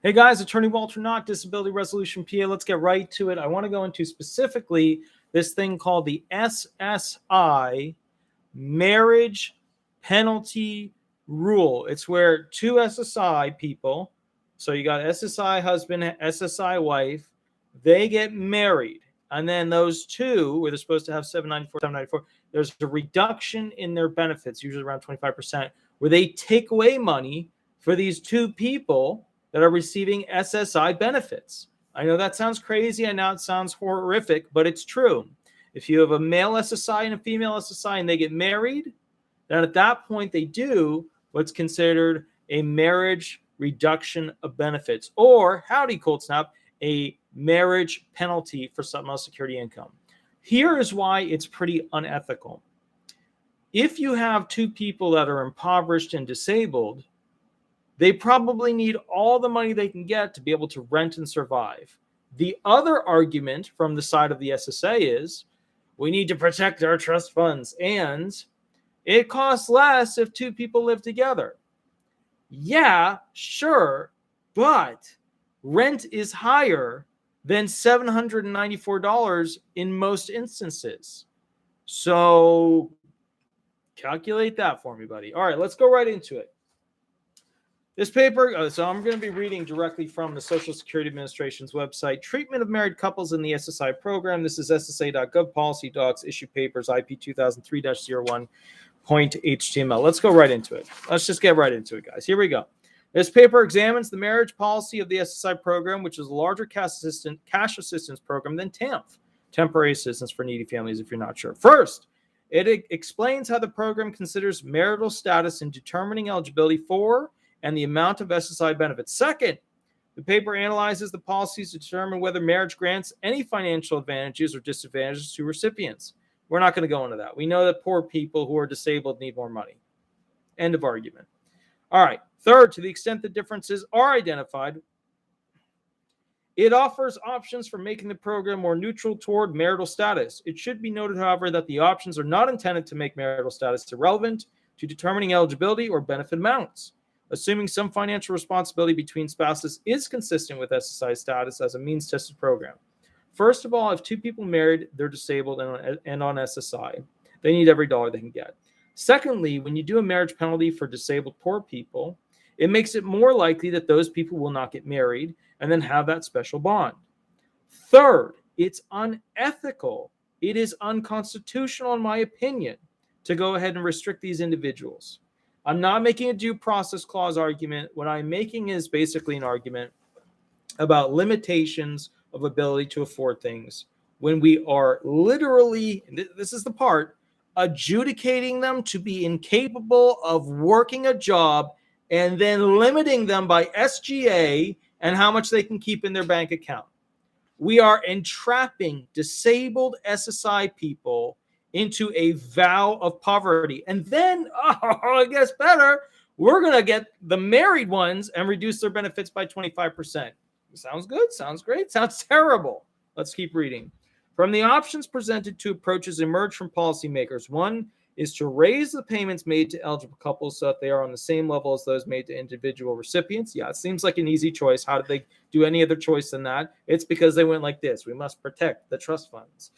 Hey guys, Attorney Walter Knott, Disability Resolution PA. Let's get right to it. I want to go into specifically this thing called the SSI marriage penalty rule. It's where two SSI people, so you got SSI husband, SSI wife, they get married. And then those two, where they're supposed to have 794, there's a reduction in their benefits, usually around 25%, where they take away money for these two people that are receiving SSI benefits. I know that sounds crazy. I know it sounds horrific, but it's true. If you have a male SSI and a female SSI and they get married, then at that point they do what's considered a marriage reduction of benefits, or howdy cold snap, a marriage penalty for supplemental security income. Here is why it's pretty unethical. If you have two people that are impoverished and disabled, they probably need all the money they can get to be able to rent and survive. The other argument from the side of the SSA is we need to protect our trust funds, and it costs less if two people live together. Yeah, sure, but rent is higher than $794 in most instances. So calculate that for me, buddy. All right, let's go right into it. This paper, so I'm going to be reading directly from the Social Security Administration's website, Treatment of Married Couples in the SSI Program. This is ssa.gov, Policy Docs, Issue Papers, IP 2003-01.html. Let's go right into it. Let's just get right into it, guys. Here we go. This paper examines the marriage policy of the SSI program, which is a larger cash assistance program than TAMF, Temporary Assistance for Needy Families, if you're not sure. First, it explains how the program considers marital status in determining eligibility for and the amount of SSI benefits. Second, the paper analyzes the policies to determine whether marriage grants any financial advantages or disadvantages to recipients. We're not going to go into that. We know that poor people who are disabled need more money. End of argument. All right. Third, to the extent the differences are identified, it offers options for making the program more neutral toward marital status. It should be noted, however, that the options are not intended to make marital status irrelevant to determining eligibility or benefit amounts. Assuming some financial responsibility between spouses is consistent with SSI status as a means-tested program. First of all, if two people married, they're disabled and on SSI, they need every dollar they can get. Secondly, when you do a marriage penalty for disabled poor people, it makes it more likely that those people will not get married and then have that special bond. Third, it's unethical. It is unconstitutional, in my opinion, to go ahead and restrict these individuals. I'm not making a due process clause argument. What I'm making is basically an argument about limitations of ability to afford things when we are literally, this is the part, adjudicating them to be incapable of working a job and then limiting them by SGA and how much they can keep in their bank account. We are entrapping disabled SSI people into a vow of poverty. And then, it gets better, we're going to get the married ones and reduce their benefits by 25%. Sounds good? Sounds great? Sounds terrible. Let's keep reading. From the options presented, two approaches emerge from policymakers. One is to raise the payments made to eligible couples so that they are on the same level as those made to individual recipients. Yeah, it seems like an easy choice. How did they do any other choice than that? It's because they went like this. We must protect the trust funds.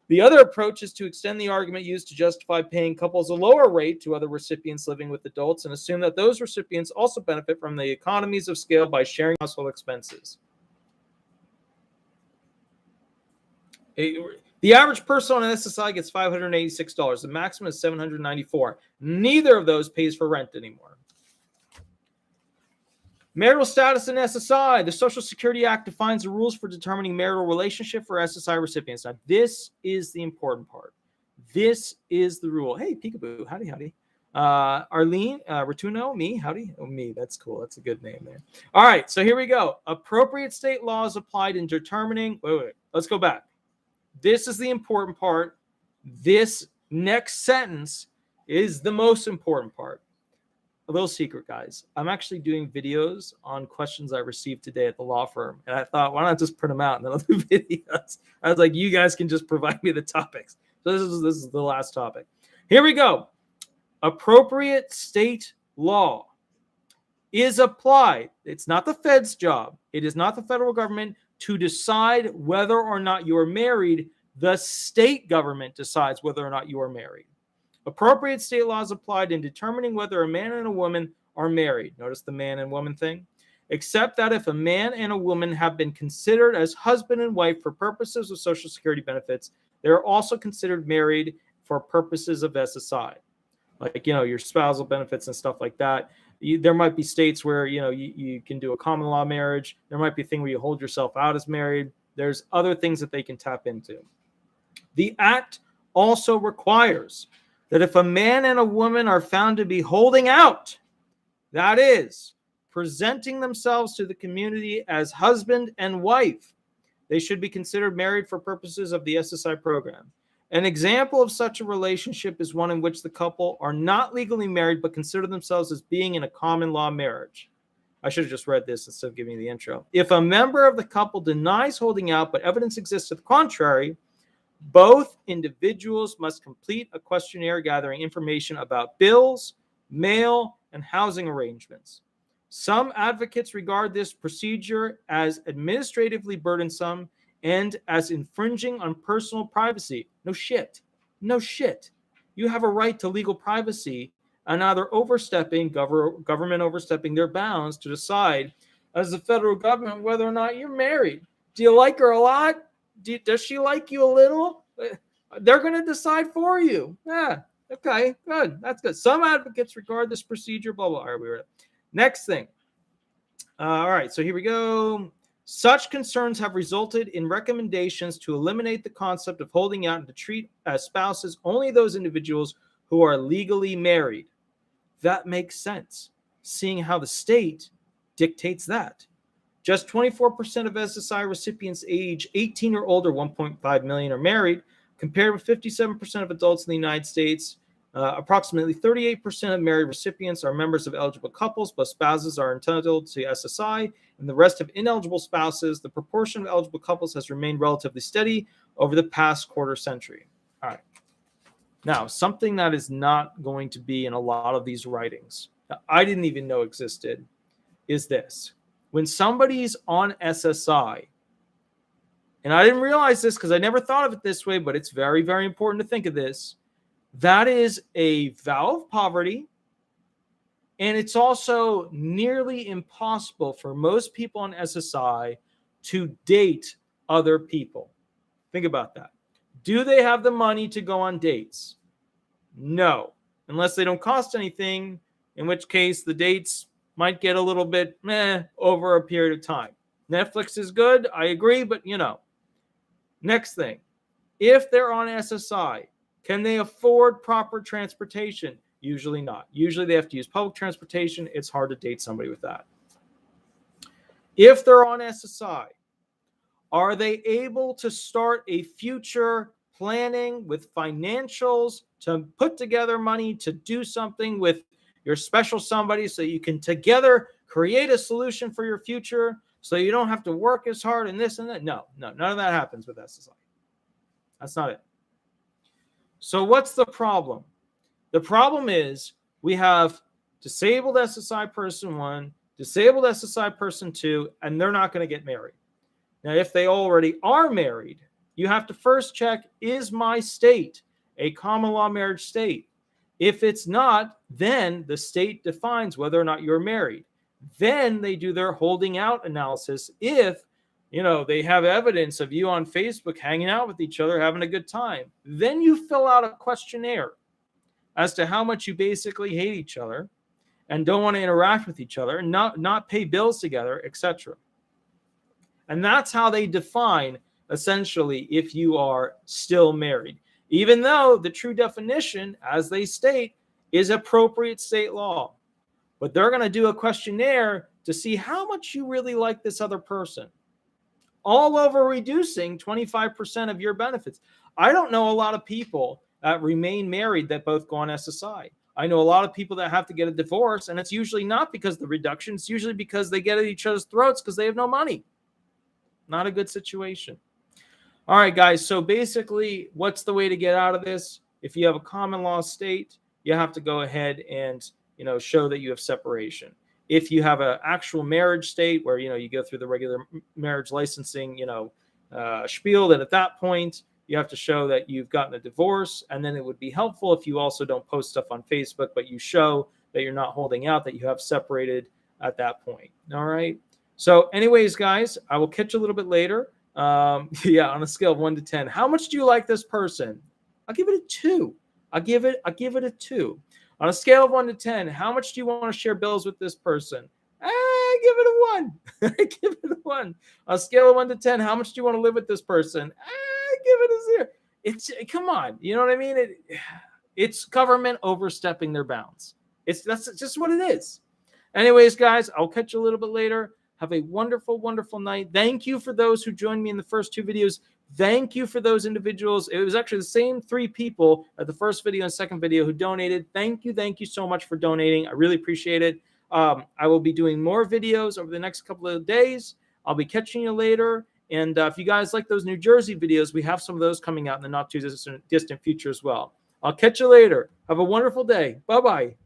The other approach is to extend the argument used to justify paying couples a lower rate to other recipients living with adults and assume that those recipients also benefit from the economies of scale by sharing household expenses. The average person on an SSI gets $586. The maximum is $794. Neither of those pays for rent anymore. Marital status in SSI. The Social Security Act defines the rules for determining marital relationship for SSI recipients. Now, this is the important part. This is the rule. Hey, peekaboo. Howdy, howdy. Arlene, Ratuno, me, howdy. Oh, me. That's cool. That's a good name there. All right, so here we go. Appropriate state laws applied in determining. Wait. Let's go back. This is the important part. This next sentence is the most important part. A little secret, guys. I'm actually doing videos on questions I received today at the law firm. And I thought, why not just print them out and then I'll do videos? I was like, you guys can just provide me the topics. So this is the last topic. Here we go. Appropriate state law. is applied. It's not the Fed's job. It is not the federal government to decide whether or not you are married. The state government decides whether or not you are married. Appropriate state laws applied in determining whether a man and a woman are married. Notice the man and woman thing. Except that if a man and a woman have been considered as husband and wife for purposes of Social Security benefits, they are also considered married for purposes of SSI. Like, your spousal benefits and stuff like that. There might be states where, you can do a common law marriage. There might be a thing where you hold yourself out as married. There's other things that they can tap into. The act also requires that if a man and a woman are found to be holding out, that is, presenting themselves to the community as husband and wife, they should be considered married for purposes of the SSI program. An example of such a relationship is one in which the couple are not legally married but consider themselves as being in a common law marriage. I should have just read this instead of giving you the intro. If a member of the couple denies holding out but evidence exists to the contrary, both individuals must complete a questionnaire gathering information about bills, mail, and housing arrangements. Some advocates regard this procedure as administratively burdensome and as infringing on personal privacy. No shit. No shit. You have a right to legal privacy, and now they're overstepping, government overstepping their bounds to decide as the federal government whether or not you're married. Do you like her a lot? Does she like you a little? They're going to decide for you. Yeah. Okay, good. That's good. Some advocates regard this procedure, blah, blah. All right, we read it. Next thing. All right, so here we go. Such concerns have resulted in recommendations to eliminate the concept of holding out and to treat as spouses only those individuals who are legally married. That makes sense, seeing how the state dictates that. Just 24% of SSI recipients age 18 or older, 1.5 million, are married, compared with 57% of adults in the United States. Approximately 38% of married recipients are members of eligible couples. Both spouses are entitled to SSI, and the rest of ineligible spouses. The proportion of eligible couples has remained relatively steady over the past quarter century. All right. Now, something that is not going to be in a lot of these writings, that I didn't even know existed, is this. When somebody's on SSI, and I didn't realize this because I never thought of it this way, but it's very, very important to think of this. That is a vow of poverty, and it's also nearly impossible for most people on SSI to date other people. Think about that. Do they have the money to go on dates? No, unless they don't cost anything, in which case the dates might get a little bit meh over a period of time. Netflix is good, I agree, but Next thing, if they're on SSI, can they afford proper transportation? Usually not. Usually they have to use public transportation. It's hard to date somebody with that. If they're on SSI, are they able to start a future planning with financials to put together money to do something with your special somebody so you can together create a solution for your future so you don't have to work as hard and this and that? No, none of that happens with SSI. That's not it. So what's the problem? The problem is we have disabled SSI person 1, disabled SSI person 2, and they're not going to get married. Now, if they already are married, you have to first check, is my state a common law marriage state? If it's not, then the state defines whether or not you're married. Then they do their holding out analysis. If they have evidence of you on Facebook hanging out with each other, having a good time, then you fill out a questionnaire as to how much you basically hate each other and don't want to interact with each other and not pay bills together, etc. And that's how they define, essentially, if you are still married. Even though the true definition, as they state, is appropriate state law. But they're going to do a questionnaire to see how much you really like this other person, all over reducing 25% of your benefits. I don't know a lot of people that remain married that both go on SSI. I know a lot of people that have to get a divorce, and it's usually not because of the reduction. It's usually because they get at each other's throats because they have no money. Not a good situation. All right, guys. So basically, what's the way to get out of this? If you have a common law state, you have to go ahead and show that you have separation. If you have an actual marriage state where, you go through the regular marriage licensing, spiel, then at that point, you have to show that you've gotten a divorce. And then it would be helpful if you also don't post stuff on Facebook, but you show that you're not holding out, that you have separated at that point. All right. So anyways, guys, I will catch you a little bit later. On a scale of 1 to 10, how much do you like this person? I'll give it a 2. I'll give it a 2. On a scale of 1 to 10, how much do you want to share bills with this person? I give it a 1. I give it a 1. On a scale of 1 to 10, how much do you want to live with this person? I give it a 0. It's, come on, you know what I mean? It's government overstepping their bounds. That's just what it is. Anyways, guys, I'll catch you a little bit later. Have a wonderful, wonderful night. Thank you for those who joined me in the first 2 videos. Thank you for those individuals. It was actually the same 3 people at the first video and second video who donated. Thank you so much for donating. I really appreciate it. I will be doing more videos over the next couple of days. I'll be catching you later. And if you guys like those New Jersey videos, we have some of those coming out in the not too distant future as well. I'll catch you later. Have a wonderful day. Bye-bye.